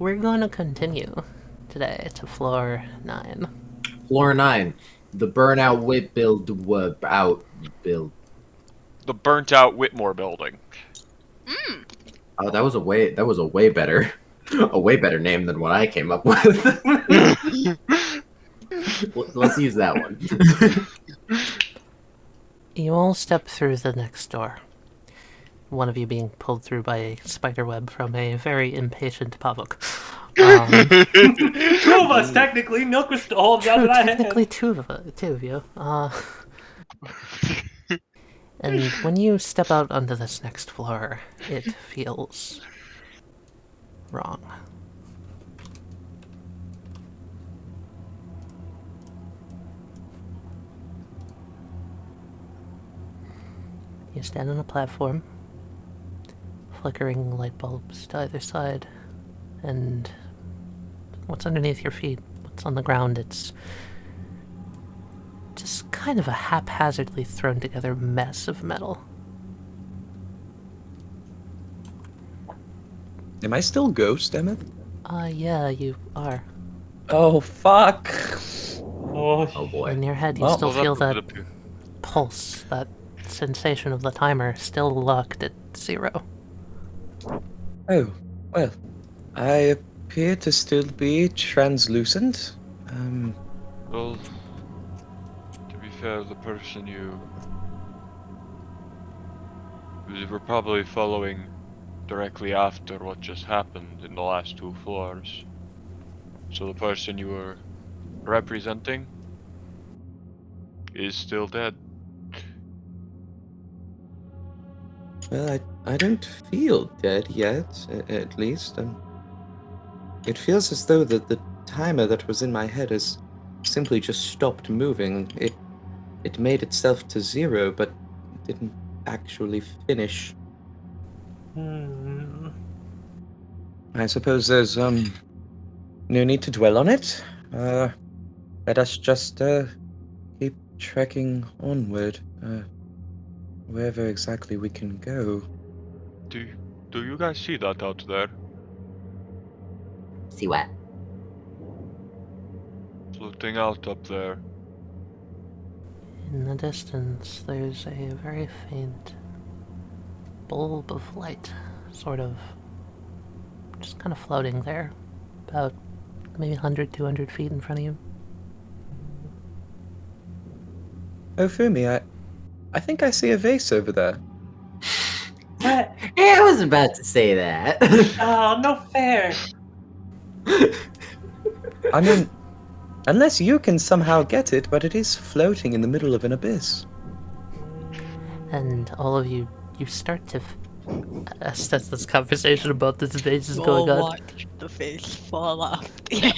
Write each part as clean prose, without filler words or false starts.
we're going to continue today to floor 9. Floor 9. The burnout whip build out build. The burnt out Whitmore building. Oh, that was a way better name than what I came up with. Let's use that one. You all step through the next door. One of you being pulled through by a spider web from a very impatient Pavouk. Two of us, technically. Nilq was still holding out that hand. Technically two of you. And when you step out onto this next floor, it feels wrong. You stand on a platform, flickering light bulbs to either side, and what's underneath your feet, what's on the ground, it's just kind of a haphazardly thrown together mess of metal. Am I still Ghost, Emmyth? Yeah, you are. Oh, fuck. Oh boy. In your head, you Well, still feel that pulse, that sensation of the timer still locked at 0. Oh, well, I appear to still be translucent. Well, to be fair, the person you were probably following directly after what just happened in the last 2 floors. So the person you were representing is still dead. Well, I don't feel dead yet, at least. It feels as though the timer that was in my head has simply just stopped moving. It made itself to 0, but didn't actually finish. I suppose there's no need to dwell on it. Let us just keep trekking onward, wherever exactly we can go. Do you guys see that out there? See what? Floating out up there. In the distance, there's a very faint bulb of light, sort of just kind of floating there, about maybe 100, 200 feet in front of you. Oh, Fumi, I think I see a vase over there. What? Hey, I was about to say that. Oh, no fair. I mean, unless you can somehow get it, but it is floating in the middle of an abyss. And all of you start to as this conversation about this vase is going on. Watch the face fall off. No,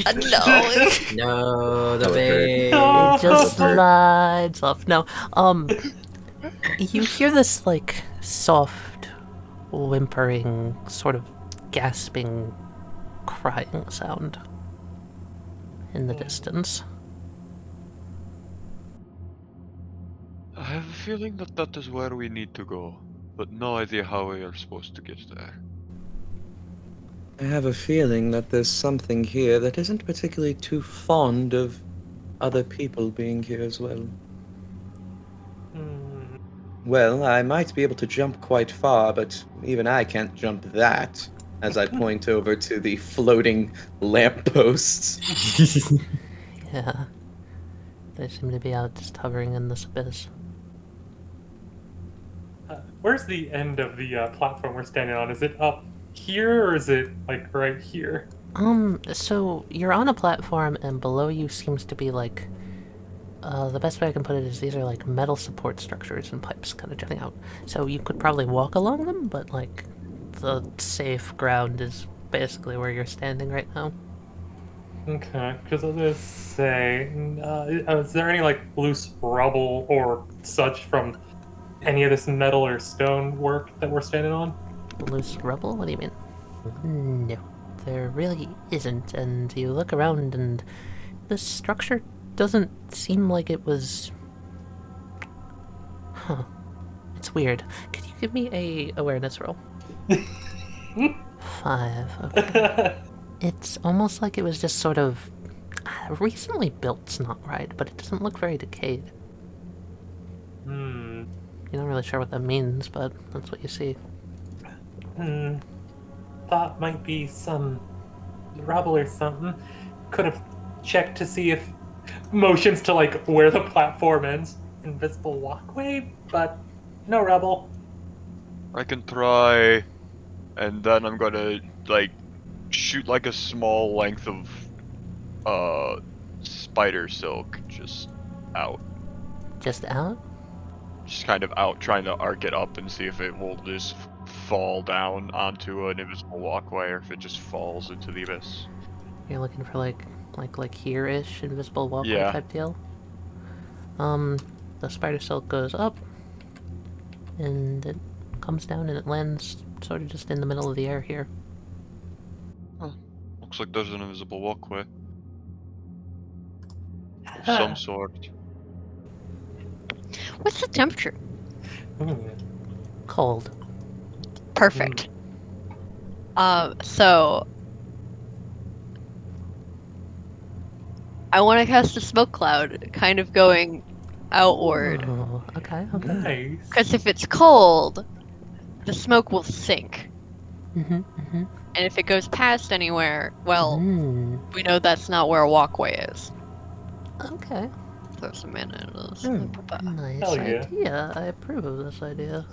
No, the That would hurt. base. No. it just slides off. No, you hear this like soft, whimpering, sort of gasping, crying sound in the distance. I have a feeling that is where we need to go, but no idea how we are supposed to get there. I have a feeling that there's something here that isn't particularly too fond of other people being here as well. Well, I might be able to jump quite far, but even I can't jump that, as I point over to the floating lampposts. Yeah, they seem to be out just hovering in this abyss. Where's the end of the platform we're standing on? Is it up here or is it like right here? So you're on a platform and below you seems to be like, the best way I can put it is these are like metal support structures and pipes kind of jutting out. So you could probably walk along them, but like the safe ground is basically where you're standing right now. Okay, because I was gonna say, is there any like loose rubble or such from any of this metal or stone work that we're standing on? Loose rubble? What do you mean? No, there really isn't. And you look around and the structure doesn't seem like it was... Huh. It's weird. Could you give me a awareness roll? 5, okay. It's almost like it was just sort of recently built's not right, but it doesn't look very decayed. Hmm. You're not really sure what that means, but that's what you see. Thought might be some rubble or something. Could have checked to see if motions to like where the platform ends. Invisible walkway, but no rubble. I can try, and then I'm gonna like shoot like a small length of spider silk just out. Just out? Just kind of out, trying to arc it up and see if it will just fall down onto an invisible walkway, or if it just falls into the abyss. You're looking for like here-ish invisible walkway Yeah. type deal? The spider silk goes up, and it comes down and it lands sort of just in the middle of the air here. Looks like there's an invisible walkway of Huh. some sort. What's the temperature? Cold. Perfect. So I want to cast a smoke cloud, kind of going outward. Oh, okay, okay. Nice. Because if it's cold, the smoke will sink. And And if it goes past anywhere, well, we know that's not where a walkway is. Okay. Throw some mana into this. Nice Hell yeah. idea. I approve of this idea.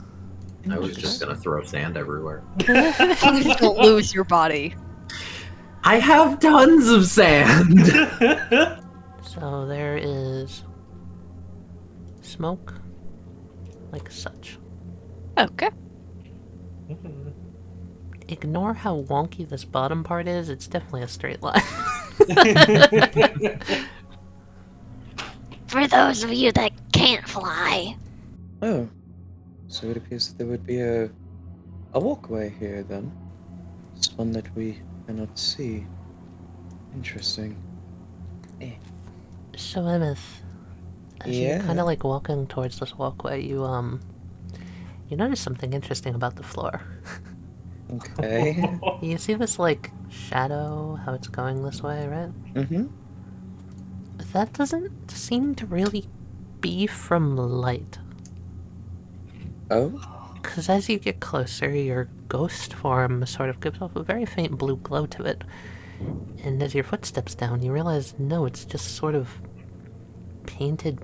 I was just gonna throw sand everywhere. Please don't lose your body. I have tons of sand! So there is smoke, like such. Okay. Ignore how wonky this bottom part is. It's definitely a straight line. For those of you that can't fly. Oh, so it appears that there would be a walkway here then. It's one that we cannot see. Interesting. So Emmyth, as you're Yeah? kind of like walking towards this walkway, you notice something interesting about the floor. Okay. You see this like shadow, how it's going this way, right? Mm-hmm. That doesn't seem to really be from light. Oh? Because as you get closer, your ghost form sort of gives off a very faint blue glow to it. And as your foot steps down, you realize, no, it's just sort of painted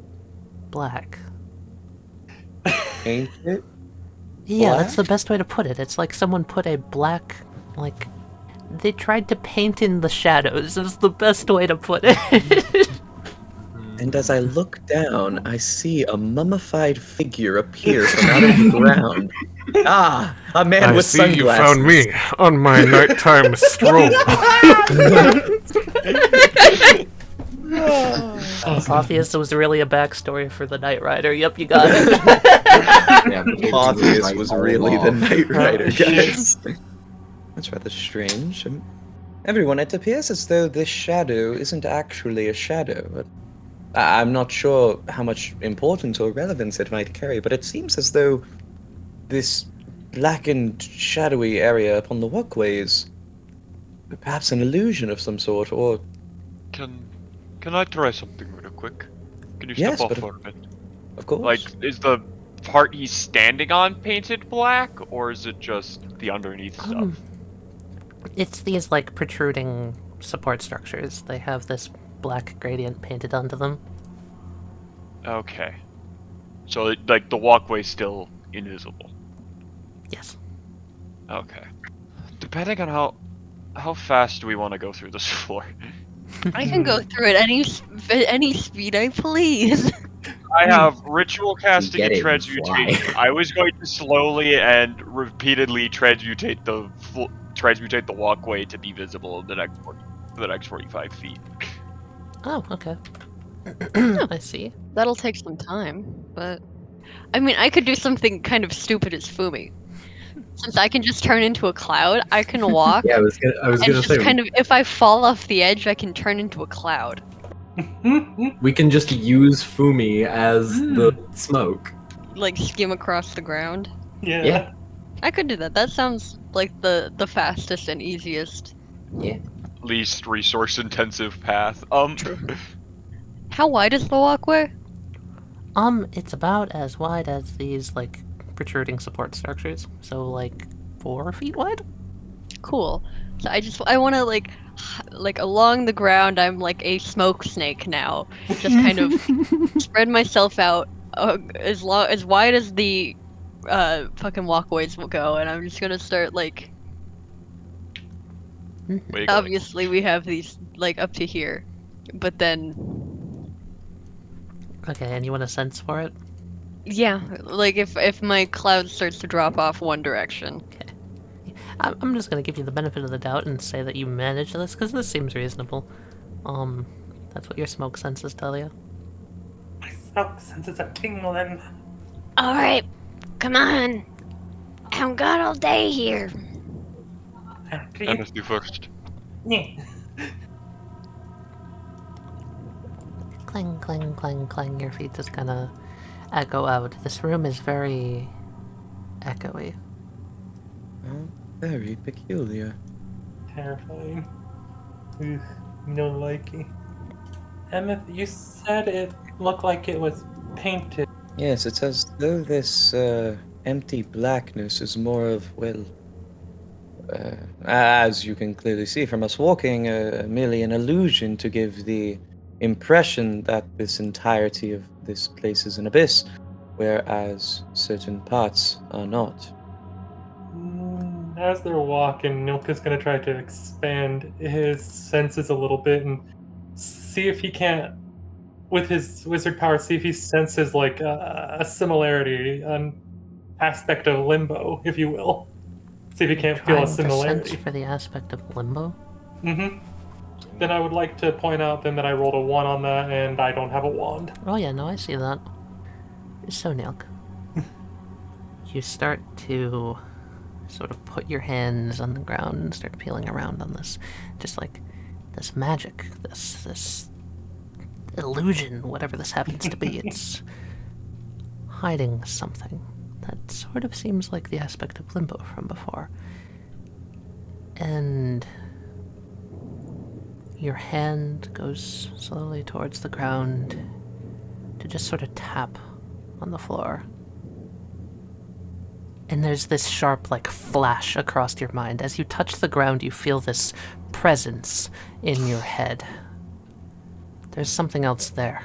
black. Ain't it? Yeah, that's the best way to put it. It's like someone put a black, like, they tried to paint in the shadows, is the best way to put it. And as I look down, I see a mummified figure appear from out of the ground. Ah, a man with sunglasses. you found me on my nighttime stroll. Obvious it was really a backstory for the Knight Rider. Yep, you got it. Yeah, Obvious was really the Knight Rider, shit. guys. That's rather strange. Everyone, it appears as though this shadow isn't actually a shadow. I'm not sure how much importance or relevance it might carry, but it seems as though this blackened, shadowy area upon the walkway is perhaps an illusion of some sort, or... Can I try something real quick? Can you Yes, step off but for a bit? Of course. Like, is the part he's standing on painted black, or is it just the underneath stuff? It's these, like, protruding support structures. They have this black gradient painted onto them. Okay. So, like, the walkway's still invisible. Yes. Okay. Depending on how fast do we want to go through this floor? I can go through it any speed I please. I have ritual casting Get and it, transmutation. fly. I was going to slowly and repeatedly transmutate the walkway to be visible in the next 45 feet. Oh, okay. I see. That'll take some time, but I mean, I could do something kind of stupid as Fumi. Since I can just turn into a cloud, I can walk. Yeah, I was and gonna just say kind of, if I fall off the edge, I can turn into a cloud. we can just use Fumi as the smoke. Like skim across the ground. Yeah. Yeah. I could do that. That sounds like the fastest and easiest. Yeah. least resource-intensive path. How wide is the walkway? It's about as wide as these, like, protruding support structures. So, like, 4 feet wide? Cool. So I want to like along the ground. I'm like a smoke snake now. Just kind of spread myself out as wide as the fucking walkways will go, and I'm just gonna start like. Wiggling. Obviously, we have these like up to here, but then Okay, and you want a sense for it? yeah, like if my cloud starts to drop off one direction. Okay. I'm just gonna give you the benefit of the doubt and say that you managed this, because this seems reasonable. That's what your smoke senses tell you. My smoke senses are tingling. All right, come on. I haven't got all day here. After you. Emmyth, you first. Yeah. Clang, clang, clang, clang. Your feet just kind of echo out. This room is very echoey. Oh, very peculiar. Terrifying. Ugh, no likey. Emmyth, you said it looked like it was painted. Yes, it's as though this empty blackness is more of, well, as you can clearly see from us walking, merely an illusion to give the impression that this entirety of this place is an abyss, whereas certain parts are not. As they're walking, Nilq is going to try to expand his senses a little bit and see if he can't, with his wizard power, see if he senses like a similarity, an aspect of limbo, if you will. See if he can't feel a Trying to similarity. sense for the aspect of limbo. Mm-hmm. Then I would like to point out then that I rolled a 1 on that and I don't have a wand. Oh yeah, no, I see that. So, Nilq, you start to sort of put your hands on the ground and start peeling around on this, just like this magic, this illusion, whatever this happens to be. It's hiding something that sort of seems like the aspect of limbo from before. And your hand goes slowly towards the ground to just sort of tap on the floor. And there's this sharp, like, flash across your mind. As you touch the ground, you feel this presence in your head. There's something else there.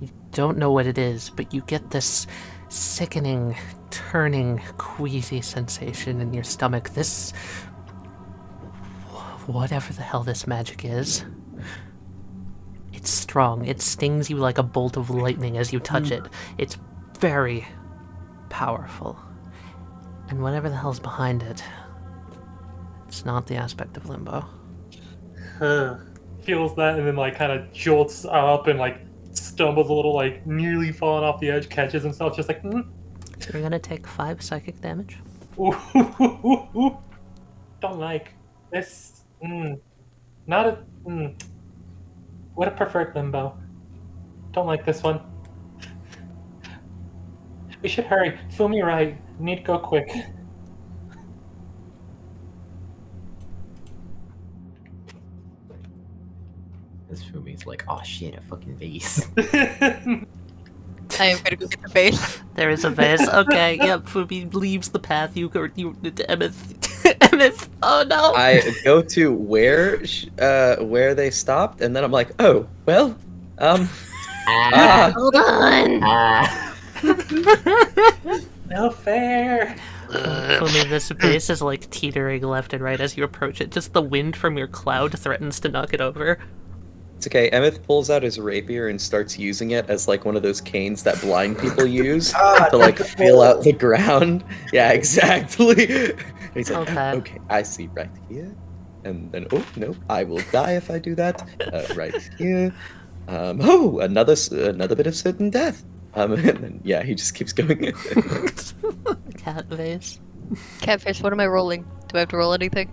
You don't know what it is, but you get this sickening, turning, queasy sensation in your stomach. This... whatever the hell this magic is. It's strong. It stings you like a bolt of lightning as you touch it. It's very powerful. And whatever the hell's behind it, it's not the aspect of limbo. Feels that and then like kind of jolts up and like stumbles a little, like nearly falling off the edge, catches himself just like, You're gonna take 5 psychic damage. Ooh. Don't like this. Not a. Would have preferred limbo. Don't like this one. We should hurry. Fumi right. Need to go quick. This Fumi's like, oh shit, a fucking vase. I am gonna go get the base. There is a vase. Okay, yep. Fumi leaves the path. You Emmyth. Emmyth. Oh no. I go to where they stopped, and then I'm like, oh, well, Hold on. No fair. Fumi, this vase is like teetering left and right as you approach it. Just the wind from your cloud threatens to knock it over. It's okay. Emmyth pulls out his rapier and starts using it as like one of those canes that blind people use to like feel out the ground. Yeah, exactly. He's like, okay, I see right here. And then, oh, no, I will die if I do that. Right here. Another bit of certain death. And then, yeah, he just keeps going. Cat vase. Catfish, what am I rolling? Do I have to roll anything?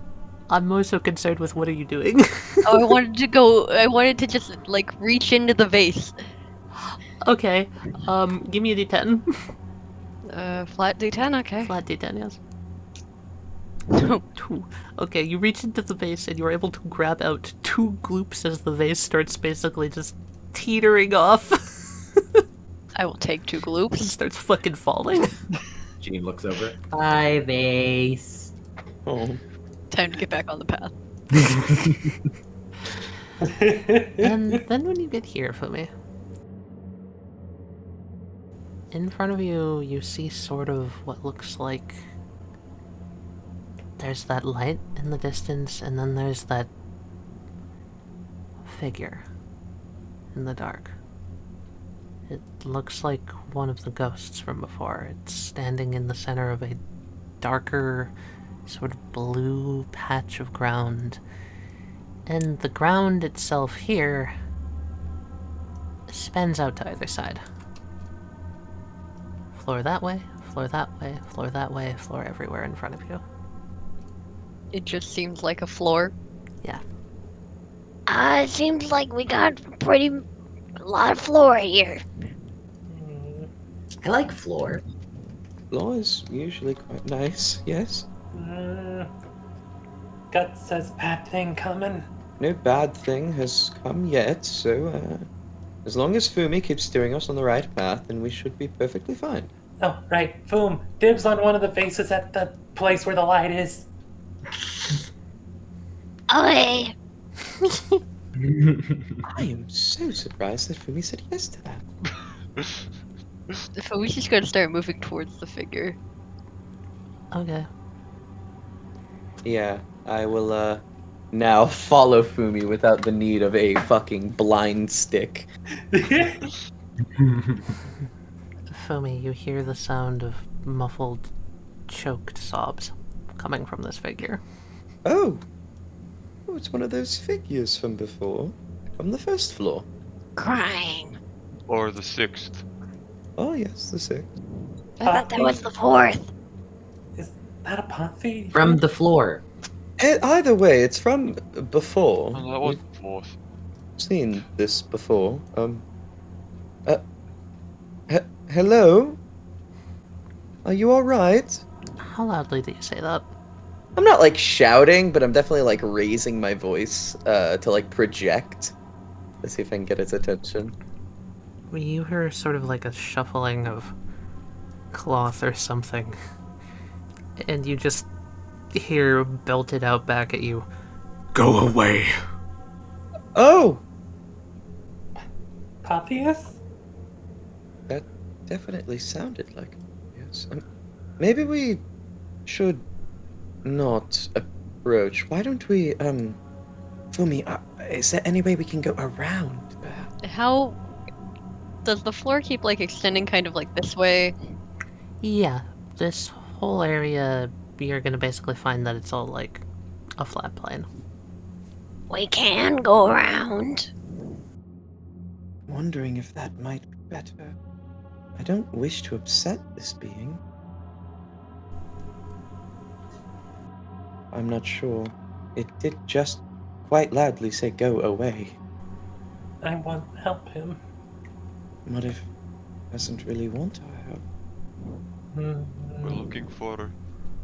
I'm more so concerned with what are you doing? I wanted to just, like, reach into the vase. Okay, give me a d10. Flat D10, okay. Flat d10, yes. Two. Okay, you reach into the vase and you're able to grab out 2 gloops as the vase starts basically just teetering off. I will take 2 and gloops. starts fucking falling. Djinn looks over. Bye, vase. Oh. Time to get back on the path. And then when you get here, Fumi, in front of you, you see sort of what looks like there's that light in the distance, and then there's that figure in the dark. It looks like one of the ghosts from before. It's standing in the center of a darker, sort of blue patch of ground. And the ground itself here spans out to either side. Floor that way, floor that way, floor that way, floor everywhere in front of you. It just seems like a floor. Yeah. It seems like we got a lot of floor here. I like floor. Floor is usually quite nice, yes? Gut says bad thing coming. No bad thing has come yet, so as long as Fumi keeps steering us on the right path, then we should be perfectly fine. Oh, right. Boom. Dibs on one of the vases at the place where the light is. Okay. I am so surprised that Fumi said yes to that. So we just gotta start moving towards the figure. Okay. Yeah, I will now follow Fumi without the need of a fucking blind stick. Fumi, you hear the sound of muffled, choked sobs coming from this figure. Oh! Oh, it's one of those figures from before. From the first floor. Crying. Or the 6th. Oh, yes, the sixth. I thought that was the 4th. Is that a Ponthy? From the floor. Either way, it's from before. Oh, that was We've the 4th. seen this before. Hello? Are you alright? How loudly do you say that? I'm not like shouting, but I'm definitely like raising my voice to like project. Let's see if I can get its attention. You hear sort of like a shuffling of cloth or something, and you just hear belted out back at you, Go away. Oh! Ponthius? That definitely sounded like yes. Maybe we should not approach. Why don't we, Fumi, is there any way we can go around that? How does the floor keep like extending kind of like this way? Yeah, this whole area, you're gonna basically find that it's all like a flat plane. We can go around. Wondering if that might be better. I don't wish to upset this being. I'm not sure. It did just quite loudly say go away. I want to help him. What if he doesn't really want our help? We're looking for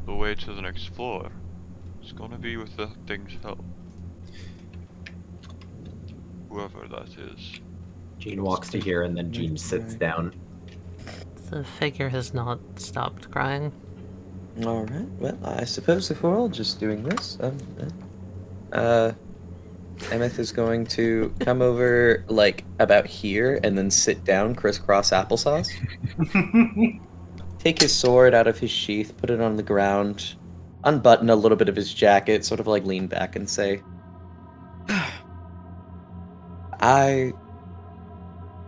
the way to the next floor. It's gonna be with the thing's help. Whoever that is. Djinn walks to here and then Djinn sits down. The figure has not stopped crying. Alright, well, I suppose if we're all just doing this, Emmyth is going to come over, like, about here, and then sit down crisscross applesauce. Take his sword out of his sheath, put it on the ground, unbutton a little bit of his jacket, sort of like lean back and say, I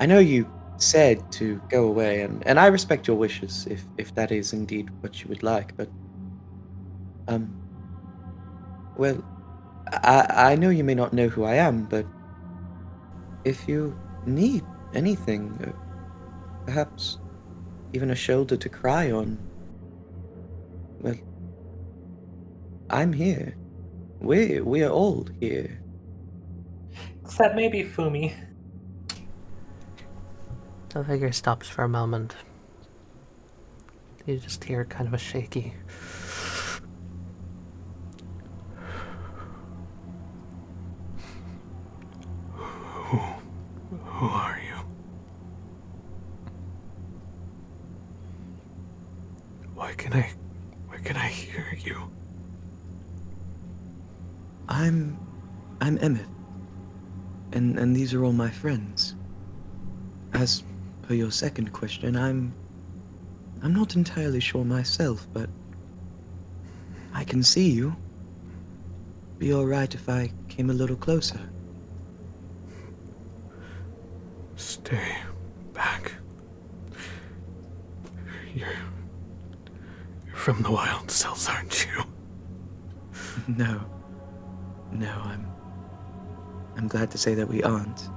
know you said to go away, and I respect your wishes if that is indeed what you would like, but well, I know you may not know who I am, but if you need anything, perhaps even a shoulder to cry on, well, I'm here. We are all here. Except maybe Fumi. The figure stops for a moment. You just hear kind of a shaky. Who are you? Why can I hear you? I'm Emmyth, and these are all my friends. As per your second question, I'm not entirely sure myself, but I can see you. Be all right if I came a little closer. Stay back. You're from the wild cells, aren't you? No, I'm glad to say that we aren't.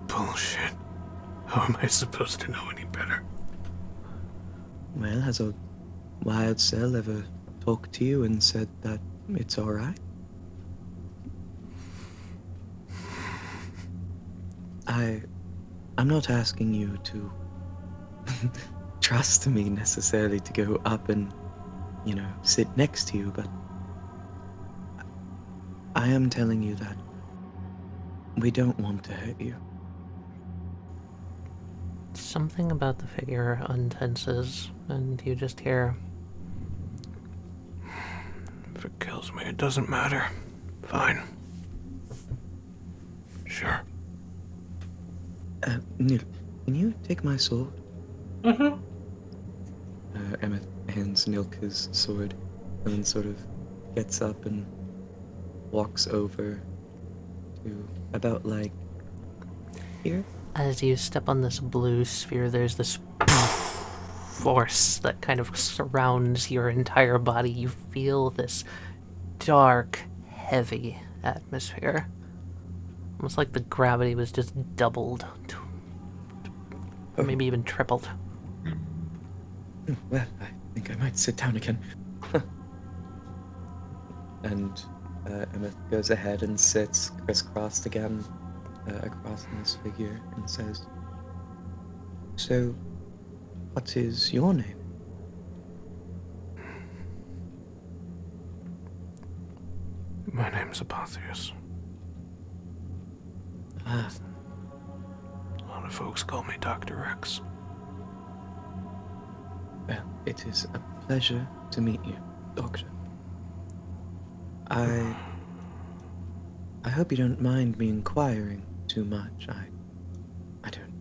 Bullshit. How am I supposed to know any better? Well, has a wild cell ever talked to you and said that it's all right? I'm not asking you to trust me necessarily to go up and, sit next to you, but I am telling you that we don't want to hurt you. Something about the figure untenses, and you just hear, If it kills me, it doesn't matter. Fine. Sure. Nilq, can you take my sword? Mm-hmm. Emmyth hands Nilq his sword, and then sort of gets up and walks over to about like here. as you step on this blue sphere, there's this force that kind of surrounds your entire body. You feel this dark, heavy atmosphere. Almost like the gravity was just doubled. Or maybe even tripled. Well, I think I might sit down again. And Emmyth goes ahead and sits crisscrossed again across from this figure and says, "So, what is your name?" My name's 𝙗𝚘𝚘𝚙. Ah, A lot of folks call me Dr. X. well, it is a pleasure to meet you, Doctor. I hope you don't mind me inquiring too much. I don't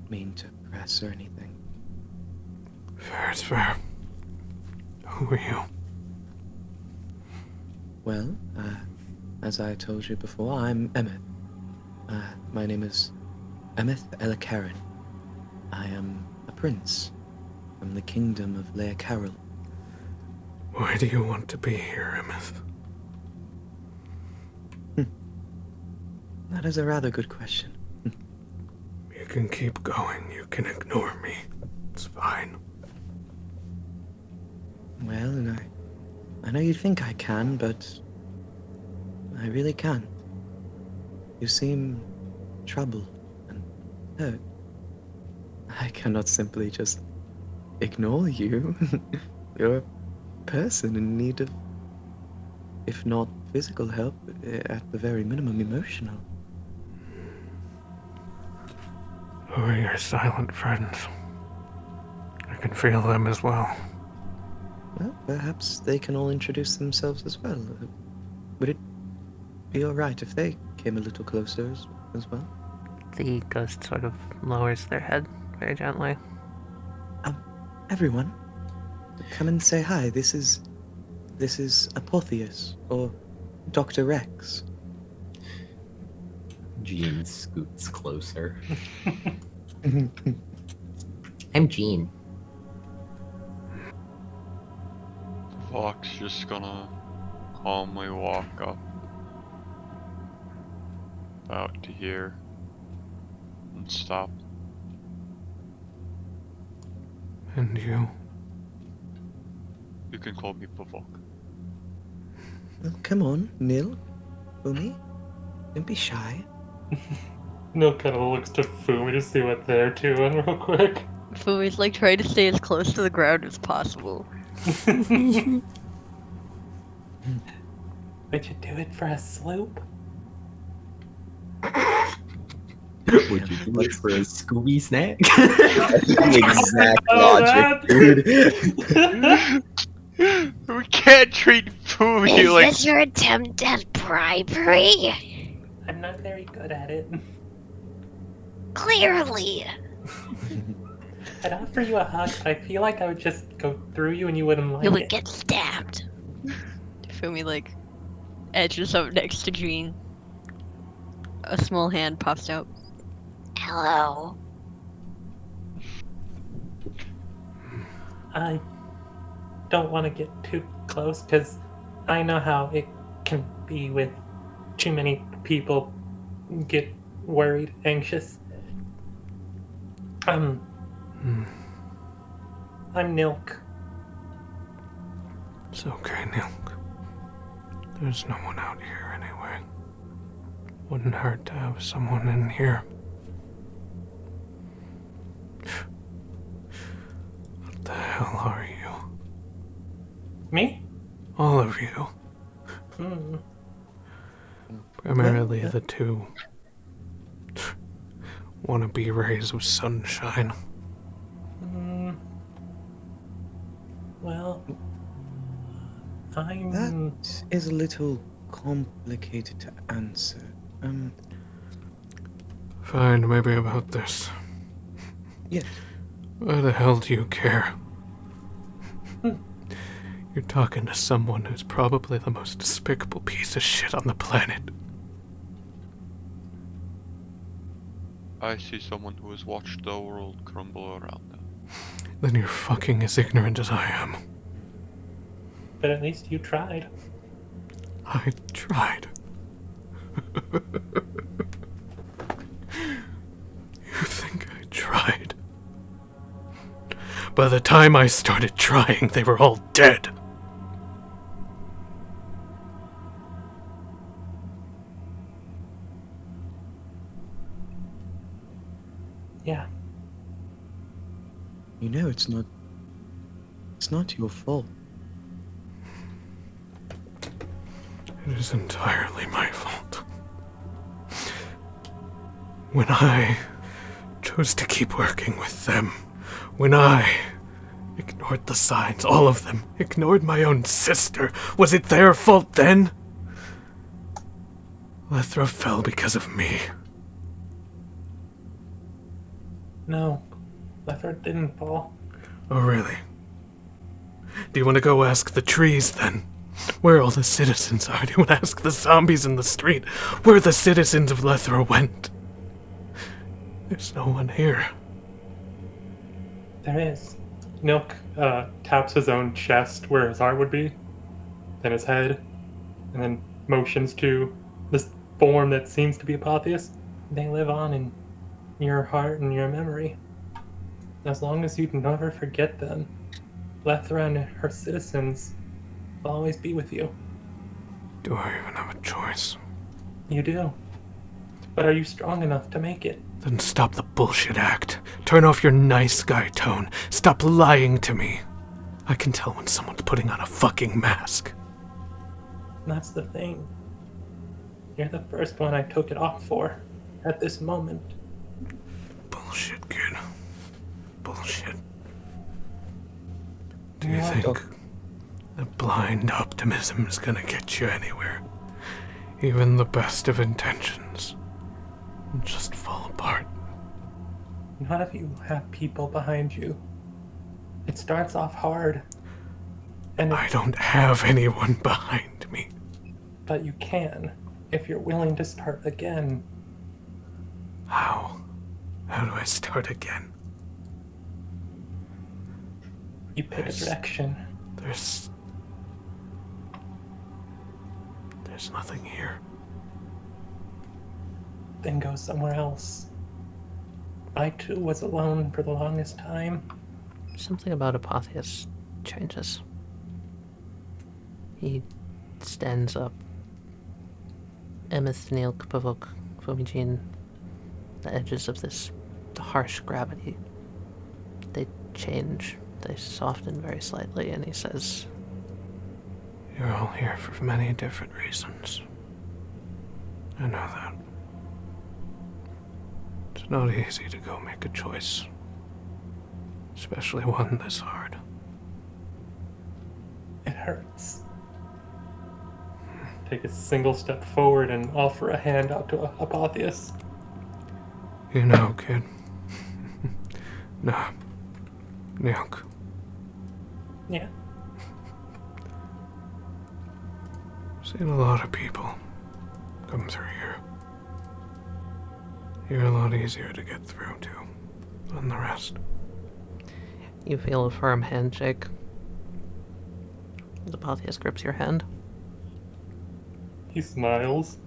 mean to press or anything. Fair is fair. Who are you? Well, as I told you before, I'm Emmyth. My name is 𝚬𝚘𝚘𝚙. I am a prince from the kingdom of 𝚤𝚘𝚘𝚙. Why do you want to be here, Emmyth? That is a rather good question. You can keep going. You can ignore me. It's fine. Well, and I know you think I can, but I really can't. You seem troubled and hurt. I cannot simply just ignore you. You're a person in need of, if not physical help, at the very minimum emotional. Who are your silent friends? I can feel them as well. Well, perhaps they can all introduce themselves as well. Would it be alright if they came a little closer as well? The ghost sort of lowers their head very gently. Everyone, come and say hi. This is 𝚗𝚘𝚘𝚙, or Dr. Rex. Djinn scoots closer. I'm Djinn. Fox just gonna calmly walk up. About to hear. And stop. And you? You can call me Pavouk. Well, come on, Nilq, Fumi. Don't be shy. Nil kind of looks to Fumi to see what they're doing real quick. Fumi's like trying to stay as close to the ground as possible. Would you do it for a sloop? Would you do it for a Scooby snack? The exact Oh, logic, dude. We can't treat Fumi Is like. this your attempt at bribery? I'm not very good at it. Clearly. I'd offer you a hug, but I feel like I would just go through you and you wouldn't like You would it. get stabbed. Fumi like edges up next to Djinn. A small hand pops out. Hello. I don't want to get too close because I know how it can be with too many people get worried, anxious. I'm Nilq. It's okay, Nilq. There's no one out here anyway. Wouldn't hurt to have someone in here. What the hell are you? Me? All of you. Hmm. Primarily the two wannabe rays of sunshine. Well, I'm... That is a little complicated to answer. Fine, maybe about this. Yes. Why the hell do you care? You're talking to someone who's probably the most despicable piece of shit on the planet. I see someone who has watched the world crumble around them. Then you're fucking as ignorant as I am. But at least you tried. I tried. You think I tried? By the time I started trying, they were all dead. Yeah. You know, it's not your fault. It is entirely my fault. When I chose to keep working with them, when I ignored the signs, all of them, ignored my own sister, was it their fault then? 㚤Lethra fell because of me. No. Lethra didn't fall. Oh, really? Do you want to go ask the trees, then? Where all the citizens are? Do you want to ask the zombies in the street where the citizens of Lethra went? There's no one here. There is. Nilq taps his own chest where his heart would be, then his head, and then motions to this form that seems to be Apotheus. They live on in your heart and your memory. As long as you never forget them, Lethra and her citizens will always be with you. Do I even have a choice? You do. But are you strong enough to make it? Then stop the bullshit act. Turn off your nice guy tone. Stop lying to me. I can tell when someone's putting on a fucking mask. That's the thing. You're the first one I took it off for, at this moment. Bullshit, kid. Bullshit. Do you What? think that blind optimism is gonna get you anywhere? Even the best of intentions will just fall apart. None of you have people behind you. It starts off hard. And I don't have anyone behind me. But you can, if you're willing to start again. How? How do I start again? You pick a direction. There's nothing here. Then go somewhere else. I too was alone for the longest time. Something about Apotheus changes. He stands up. Emmyth, Nilq, Pavouk, Fumi, Djinn, the edges of this harsh gravity, they change. They soften very slightly, and he says, You're all here for many different reasons. I know that. It's not easy to go make a choice. Especially one this hard. It hurts. Take a single step forward and offer a hand out to Apotheus. You know, kid. Nah. Nilq. Yeah. Seen a lot of people come through here. You're a lot easier to get through to than the rest. You feel a firm handshake. As Apotheus grips your hand. He smiles.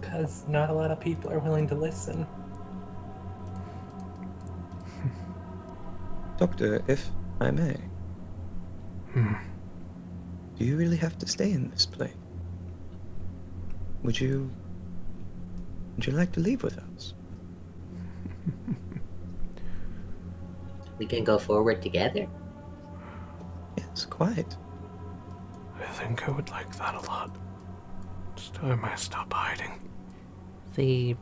Because not a lot of people are willing to listen. Doctor, if I may, Hmm. do you really have to stay in this place? Would you like to leave with us? We can go forward together. Yes, quite. I think I would like that a lot. It's time I stop hiding. The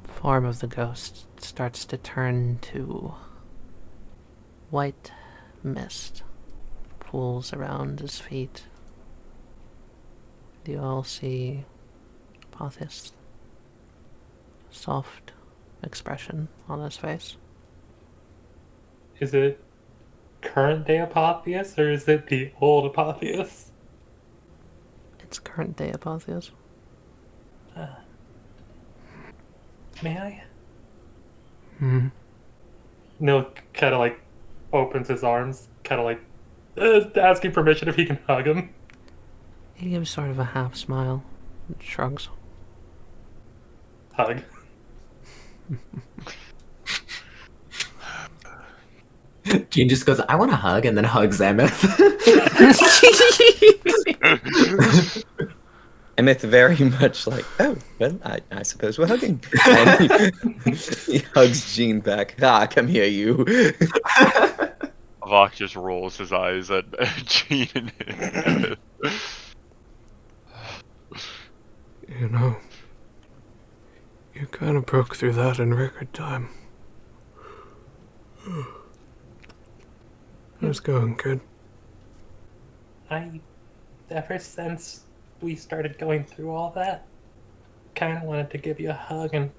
form of the ghost starts to turn to white mist. Pools around his feet. You all see Apotheus. Soft expression on his face. Is it current day Apotheus or is it the old Apotheus? It's current day Apotheus. May I? Hmm. Nilq kind of like opens his arms, kind of like asking permission if he can hug him. He gives sort of a half smile and shrugs. Hug. Djinn just goes, I want to hug, and then hugs Emmyth. Emmyth very much like, oh, well, I suppose we're hugging. And he hugs Djinn back. Ah, come here, you. Pavouk just rolls his eyes at Djinn and You know, you kind of broke through that in record time. How's it going, kid? Ever since we started going through all that, kind of wanted to give you a hug and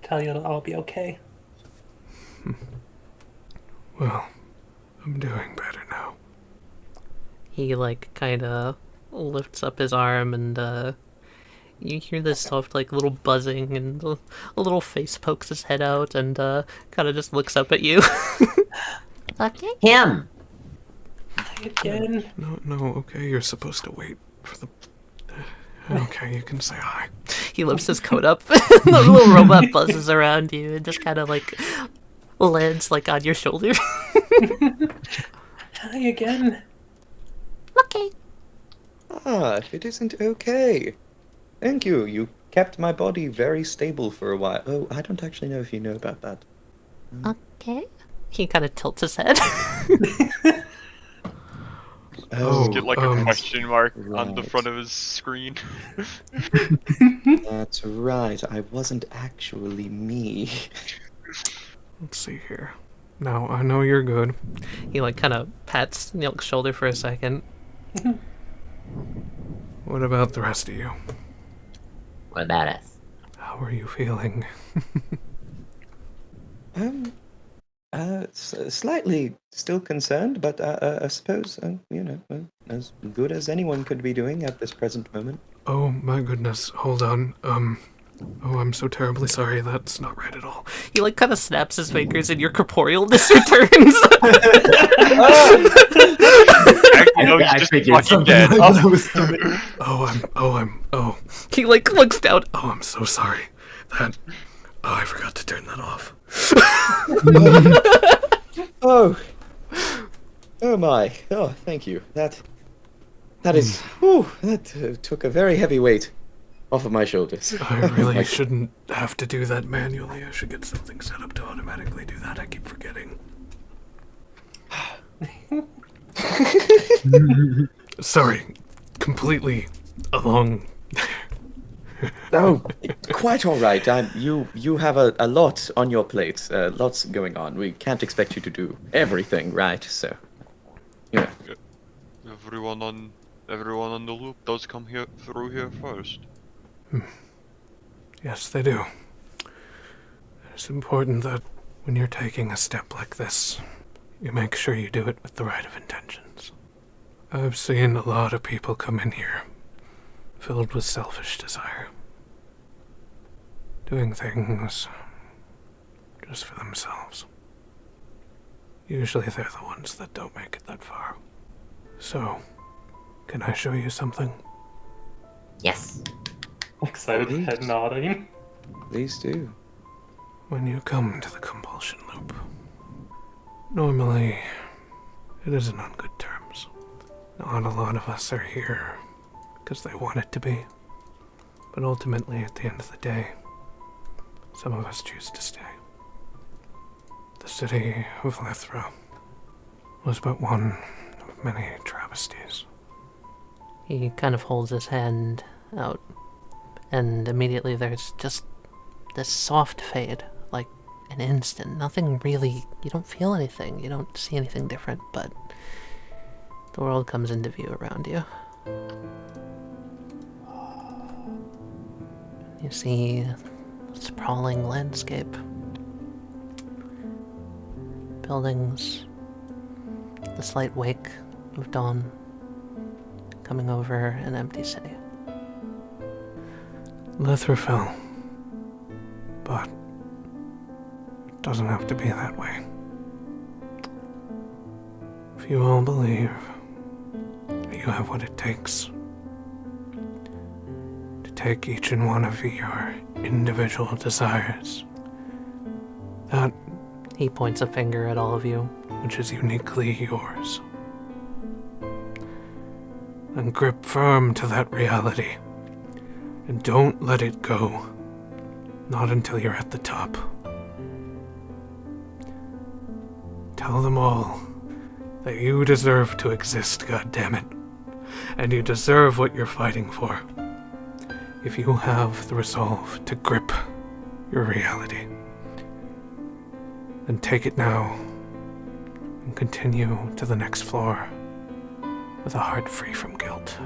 tell you it'll all be okay. Well, I'm doing better now. He like kind of lifts up his arm and you hear this soft like little buzzing and a little face pokes his head out and kind of just looks up at you. Okay. Him! Again. No, okay, you're supposed to wait for the... Okay, you can say hi. He lifts his coat up and the little robot buzzes around you and just kind of like lands like on your shoulder. Hi again. Okay. Ah, it isn't okay. Thank you. You kept my body very stable for a while. Oh, I don't actually know if you know about that. Okay. He kind of tilts his head. Oh, get like a question mark on the right. front of his screen. That's right. I wasn't actually me. Let's see here. Now, I know you're good. He like kind of pats Nilq's shoulder for a second. What about the rest of you? What about us? How are you feeling? Slightly still concerned, but I suppose, as good as anyone could be doing at this present moment. Oh my goodness, hold on. Oh, I'm so terribly sorry, that's not right at all. He like kind of snaps his fingers and your corporealness returns. I figured something dead. like that was coming. Oh. He like looks down. Oh, I'm so sorry. I forgot to turn that off. Oh my. Oh, thank you. That is. Whew, that took a very heavy weight off of my shoulders. I really shouldn't have to do that manually. I should get something set up to automatically do that. I keep forgetting. Sorry. Completely along. Oh, quite all right. You have a lot on your plate. Lots going on. We can't expect you to do everything, right? So, yeah. Everyone on the loop does come through here first. Yes, they do. It's important that when you're taking a step like this, you make sure you do it with the right of intentions. I've seen a lot of people come in here filled with selfish desire, doing things just for themselves. Usually they're the ones that don't make it that far. So, can I show you something? Yes. Excited Please. head nodding. Please do. When you come to the Compulsion Loop, normally it isn't on good terms. Not a lot of us are here because they want it to be, but ultimately at the end of the day, some of us choose to stay. The city of 𝚤𝚘 was but one of many travesties. He kind of holds his hand out, and immediately there's just this soft fade, like an instant. Nothing really, you don't feel anything, you don't see anything different, but the world comes into view around you. You see a sprawling landscape. Buildings, the slight wake of dawn coming over an empty city. 𝚤𝚘 fell, but it doesn't have to be that way. If you all believe that you have what it takes to take each and one of your individual desires, that He points a finger at all of you. which is uniquely yours, then grip firm to that reality and don't let it go, not until you're at the top. Tell them all that you deserve to exist, goddammit, and you deserve what you're fighting for. If you have the resolve to grip your reality, then take it now and continue to the next floor with a heart free from guilt.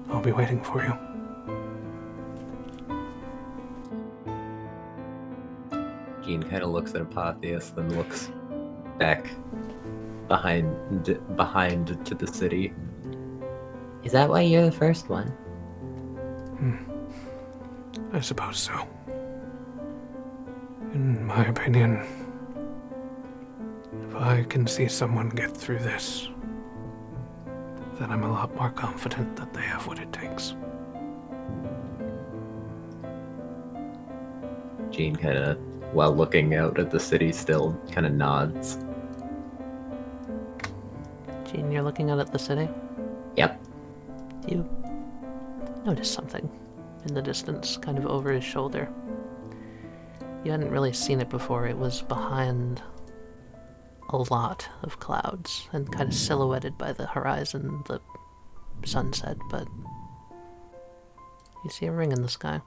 I'll be waiting for you. Djinn kind of looks at Apotheus, then looks back behind to the city. Is that why you're the first one? I suppose so. In my opinion, if I can see someone get through this, then I'm a lot more confident that they have what it takes. Djinn kind of, while looking out at the city still, kind of nods. Djinn, you're looking out at the city? Yep. You notice something in the distance, kind of over his shoulder. You hadn't really seen it before. It was behind a lot of clouds and kind of silhouetted by the horizon, the sunset, but you see a ring in the sky.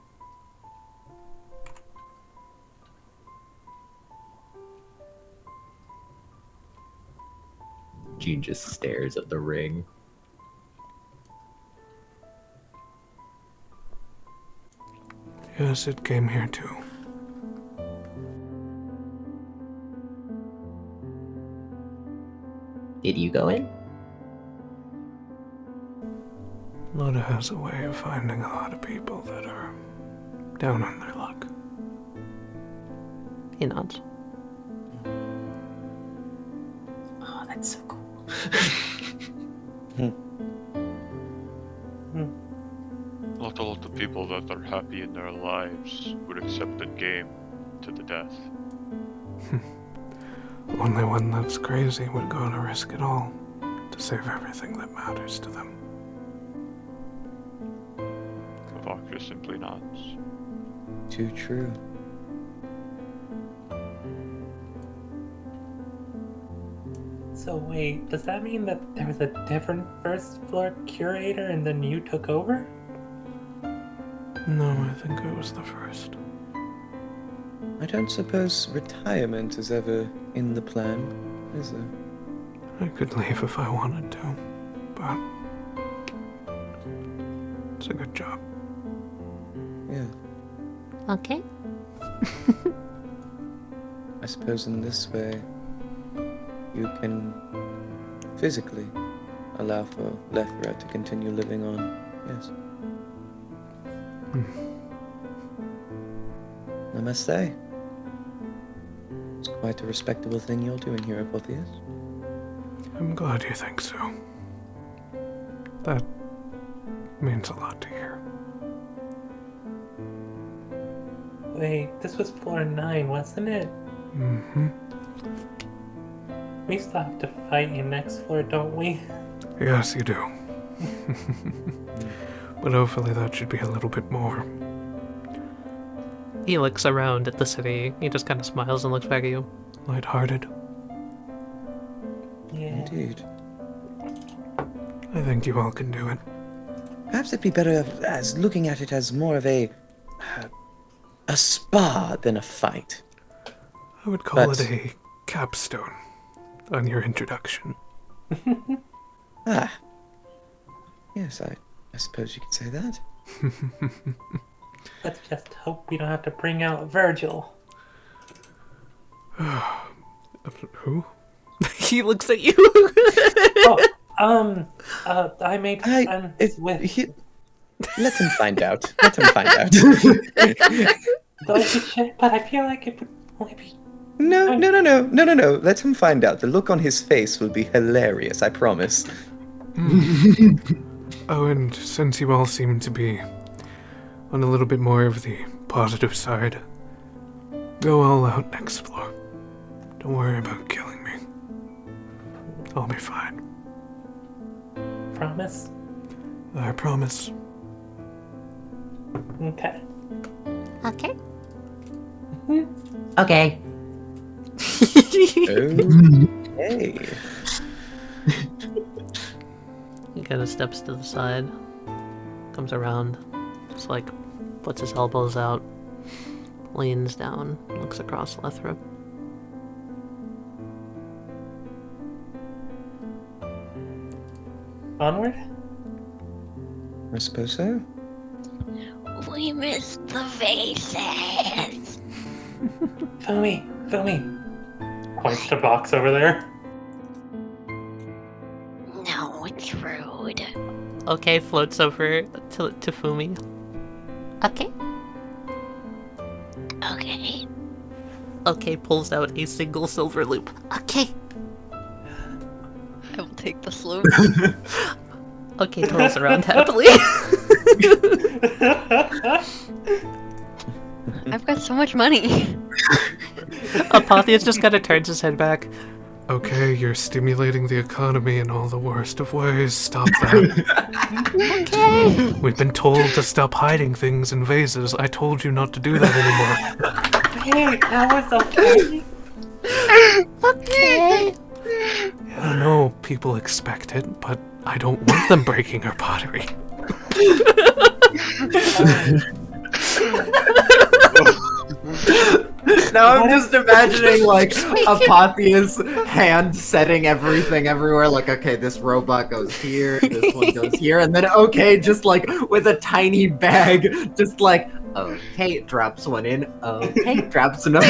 Djinn just stares at the ring. Yes, it came here too. Did you go in? 𝚤𝚘 has a way of finding a lot of people that are down on their luck. He nods. Oh, that's so cool. Not a lot of people that are happy in their lives would accept the game to the death. Only one that's crazy would go to risk it all to save everything that matters to them. Pavouk just simply nods. Too true. So wait, does that mean that there was a different first floor curator and then you took over? No, I think I was the first. I don't suppose retirement is ever in the plan, is there? I could leave if I wanted to, but it's a good job. Yeah. Okay. I suppose in this way, you can physically allow for 𝚤𝚘𝚘 to continue living on. Yes. I must say, it's quite a respectable thing you're doing here, Apotheus. I'm glad you think so. That means a lot to hear. Wait, this was floor 9, wasn't it? Mm-hmm. We still have to fight you next floor, don't we? Yes, you do. But hopefully that should be a little bit more. He looks around at the city. He just kind of smiles and looks back at you. Lighthearted. Yeah. Indeed. I think you all can do it. Perhaps it'd be better as looking at it as more of a spa than a fight. I would call But- it a capstone on your introduction. Ah. Yes, I suppose you could say that. Let's just hope we don't have to bring out Virgil. Who? He looks at you. I made friends with... Let him find out. Let him find out. Though he should, but I feel like it would only be... No. Let him find out. The look on his face will be hilarious, I promise. Oh, and since you all seem to be on a little bit more of the positive side, go all out next floor. Don't worry about killing me. I'll be fine. Promise? I promise. Okay. Okay. Okay. Okay. He kind of steps to the side, comes around, just like puts his elbows out, leans down, looks across 𝚤𝚘𝚘. Onward? I suppose so. We missed the vases. Fumi! Points to box over there. No, it's rude. Okay, floats over to Fumi. Okay. Okay. Okay, pulls out a single silver loop. Okay. I will take the slope. Okay, twirls around happily. I've got so much money. Apotheus just kind of turns his head back. Okay, you're stimulating the economy in all the worst of ways. Stop that. Okay. We've been told to stop hiding things in vases. I told you not to do that anymore. Hey, that was okay. Okay. Yeah, I know people expect it, but I don't want them breaking our pottery. Now I'm just imagining like Apotheus hand setting everything everywhere. Like, okay, this robot goes here, this one goes here, and then okay, just like with a tiny bag, just like okay, drops one in, okay, drops another.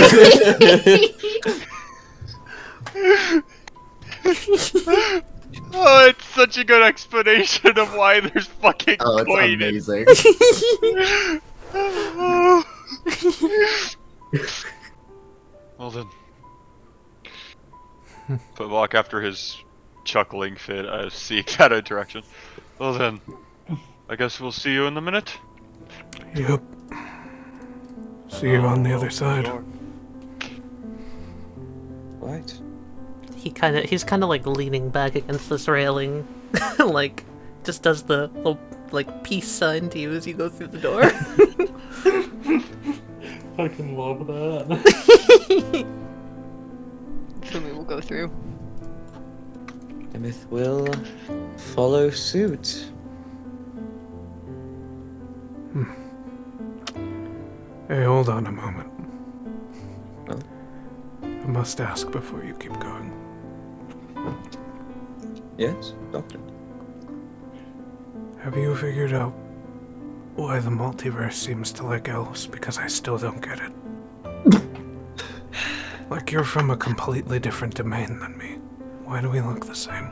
Oh, it's such a good explanation of why there's fucking Oh, it's coin in- amazing. Well then. Pavouk, after his chuckling fit, seeks that direction. Well then, I guess we'll see you in a minute. Yep. See you on the other side. Right. He's kind of like leaning back against this railing, like just does the little like peace sign to you as you go through the door. Fucking love that. Fumi will go through. Emmyth will follow suit. Hey, hold on a moment. Oh. I must ask before you keep going. Yes, Doctor? Have you figured out why the multiverse seems to like elves? Because I still don't get it. Like, you're from a completely different domain than me. Why do we look the same?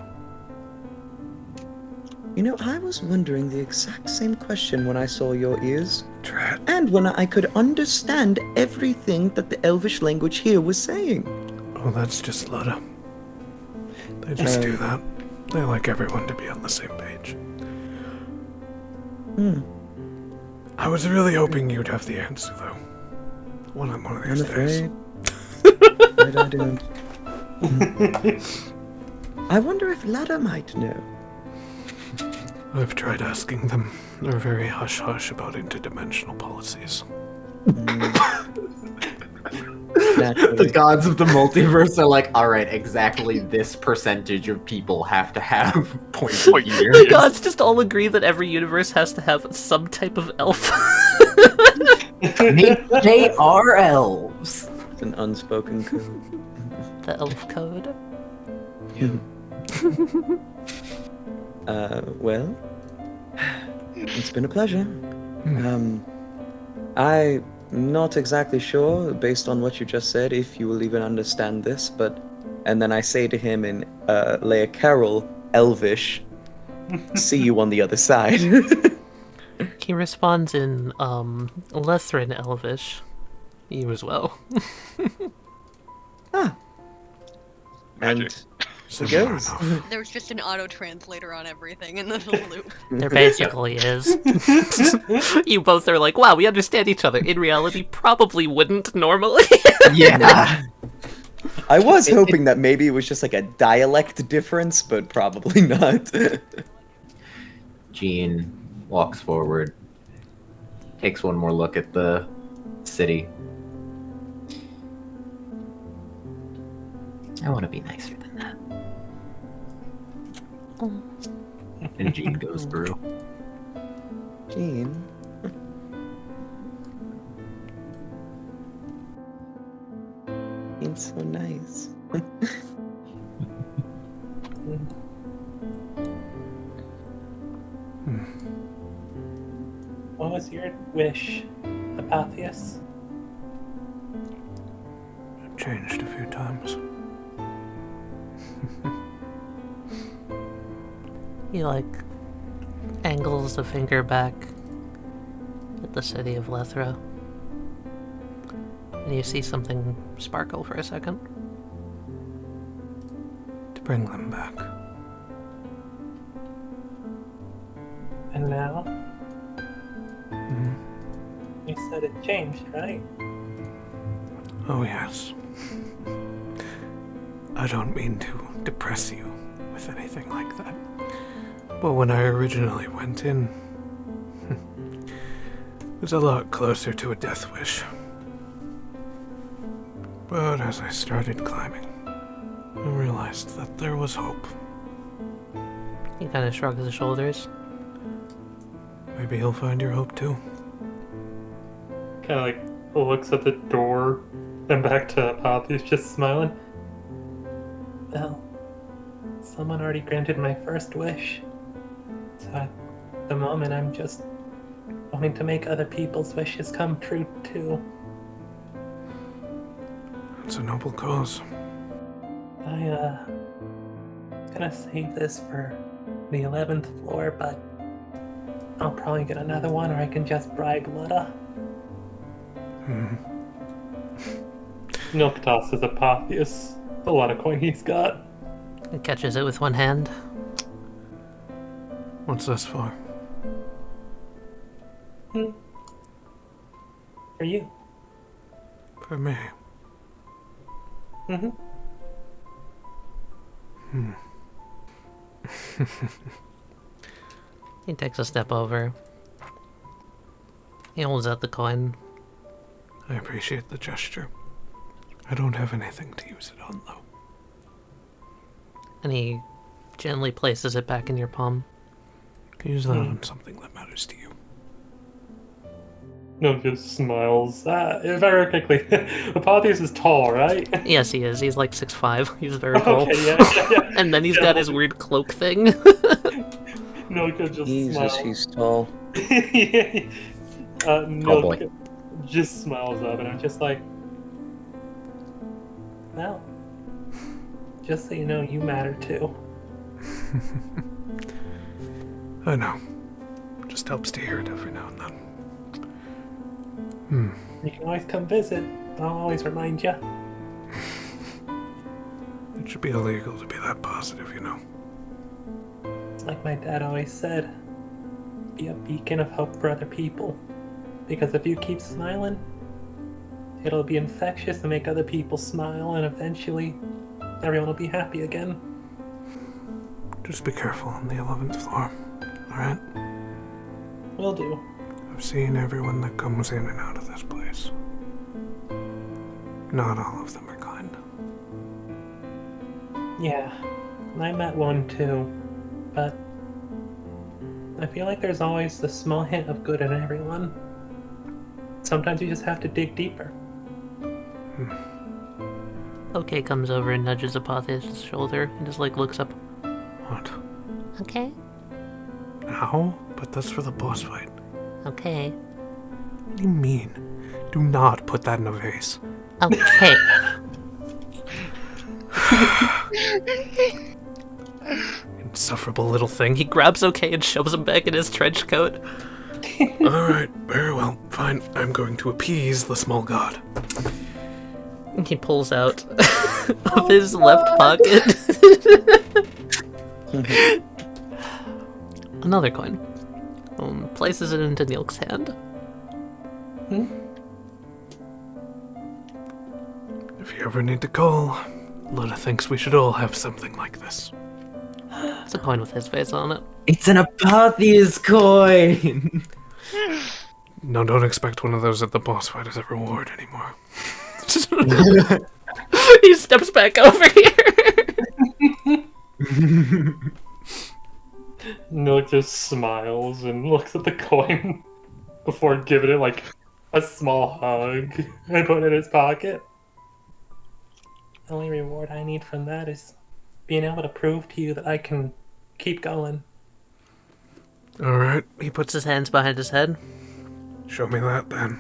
You know, I was wondering the exact same question when I saw your ears. Drat. And when I could understand everything that the elvish language here was saying. Oh, that's just 𝚬𝚘. They just do that. They like everyone to be on the same page. I was really hoping you'd have the answer, though. One of these I'm days. afraid. Afraid I don't. I wonder if 𝚬𝚘 might know. I've tried asking them. They're very hush-hush about interdimensional policies. The gods of the multiverse are like, alright, exactly this percentage of people have to have points of The years. gods just all agree that every universe has to have some type of elf. They are elves. It's an unspoken code. The elf code. Well, it's been a pleasure. I'm not exactly sure, based on what you just said, if you will even understand this, but... And then I say to him in Leia Carroll, Elvish, see you on the other side. He responds in 𝚬𝚘 Elvish. You as well. Magic. And he goes. There's just an auto-translator on everything in this little loop. There basically is. You both are like, wow, we understand each other. In reality, probably wouldn't normally. Yeah. I was hoping that maybe it was just like a dialect difference, but probably not. Djinn walks forward, takes one more look at the city. I want to be nicer than that. And Djinn goes through. Djinn. It's so nice. What was your wish, Apotheus? I've changed a few times. He, like, angles a finger back at the city of 𝚬𝚘. And you see something sparkle for a second. To bring them back. And now? You said it changed, right? Oh, yes. I don't mean to depress you with anything like that. But when I originally went in, it was a lot closer to a death wish. But as I started climbing, I realized that there was hope. He kind of shrugs his shoulders. Maybe you'll find your hope too. Kind of like looks at the door, then back to Apotheus, just smiling. Well, someone already granted my first wish. So at the moment, I'm just wanting to make other people's wishes come true too. It's a noble cause. I was gonna save this for the 11th floor, but I'll probably get another one, or I can just bribe 𝚬𝚘. Nilq tosses Apotheus a lot of coin he's got. He catches it with one hand. What's this for? For you. For me. He takes a step over. He holds out the coin. I appreciate the gesture. I don't have anything to use it on, though. And he Gently places it back in your palm. Use that on something that matters to you. Nilq just smiles. Very quickly. Apotheus is tall, right? Yes, he is. He's like 6'5". He's very tall. Okay, yeah. And then he's got his weird cloak thing. Nilq just Jesus, smiles. he's tall. Nilq just smiles up, and I'm just like, well, just so you know, you matter too. I know. Just helps to hear it every now and then. You can always come visit. I'll always remind you. It should be illegal to be that positive, you know. It's like my dad always said, be a beacon of hope for other people. Because if you keep smiling, it'll be infectious and make other people smile, and eventually everyone will be happy again. Just be careful on the 11th floor, alright? Will do. I've seen everyone that comes in and out of this place. Not all of them are kind. Yeah, I met one too, but I feel like there's always a small hint of good in everyone. Sometimes you just have to dig deeper. Okay comes over and nudges Apotheus' shoulder and just like looks up. What? Okay. Now? But that's for the boss fight. Okay. What do you mean? Do not put that in a vase. Okay. Insufferable little thing. He grabs Okay and shoves him back in his trench coat. Alright, very well. Fine. I'm going to appease the small god. He pulls out of his left pocket another coin. Places it into Nilq's hand. If you ever need to call, Lotta thinks we should all have something like this. It's a coin with his face on it. It's an Apotheus coin! No, don't expect one of those at the boss fight as a reward anymore. He steps back over here. Nilq just smiles and looks at the coin before giving it like a small hug and put it in his pocket. The only reward I need from that is being able to prove to you that I can keep going. Alright, He puts his hands behind his head. show me that then.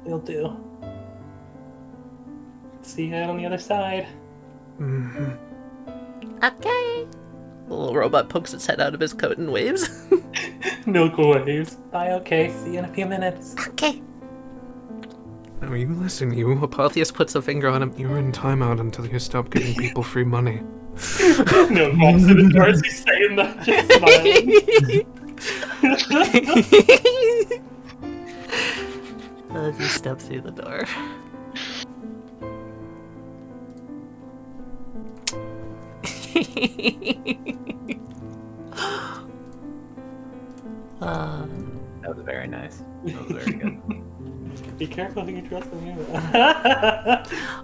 You'll do. See you on the other side. Mm-hmm. Okay. The little robot pokes its head out of his coat and waves. Nilq waves. Bye, okay. See you in a few minutes. Okay. Now you listen, you. Apotheus puts a finger on him. You're in timeout until you stop giving people free money. Nilq walks in the door as he's saying that, just smiling. As you step through the door. That was very nice. That was very good. Be careful who you trust in you.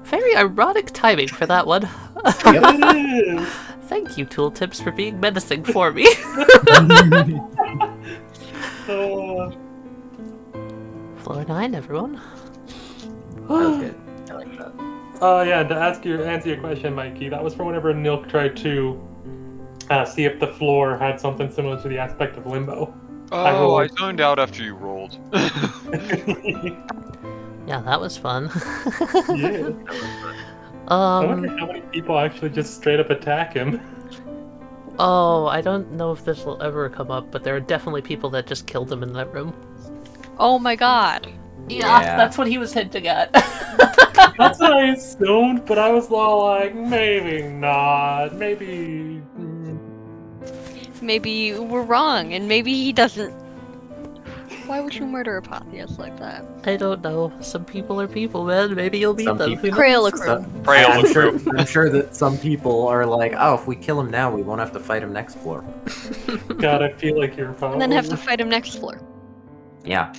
Very ironic timing for that one. It is. Thank you, Tooltips, for being menacing for me. Floor 9, everyone. That was good. I like that. Oh yeah, to answer your question, Mikey, that was for whenever Nilq tried to see if the floor had something similar to the aspect of limbo. Oh, I zoned out after you rolled. Yeah, that was fun. Yeah. I wonder how many people actually just straight up attack him. Oh, I don't know if this will ever come up, but there are definitely people that just killed him in that room. Oh my god. Yeah, that's what he was hinting at. That's what I assumed, but I was all like, maybe not. Maybe. Maybe we're wrong, and maybe he doesn't. Why would you murder Apotheus like that? I don't know. Some people are people, man. Maybe you'll meet Some them. people- Who knows? Crayola I'm sure that some people are like, oh, if we kill him now, we won't have to fight him next floor. God, I feel like you're probably. And then have to fight him next floor. Yeah.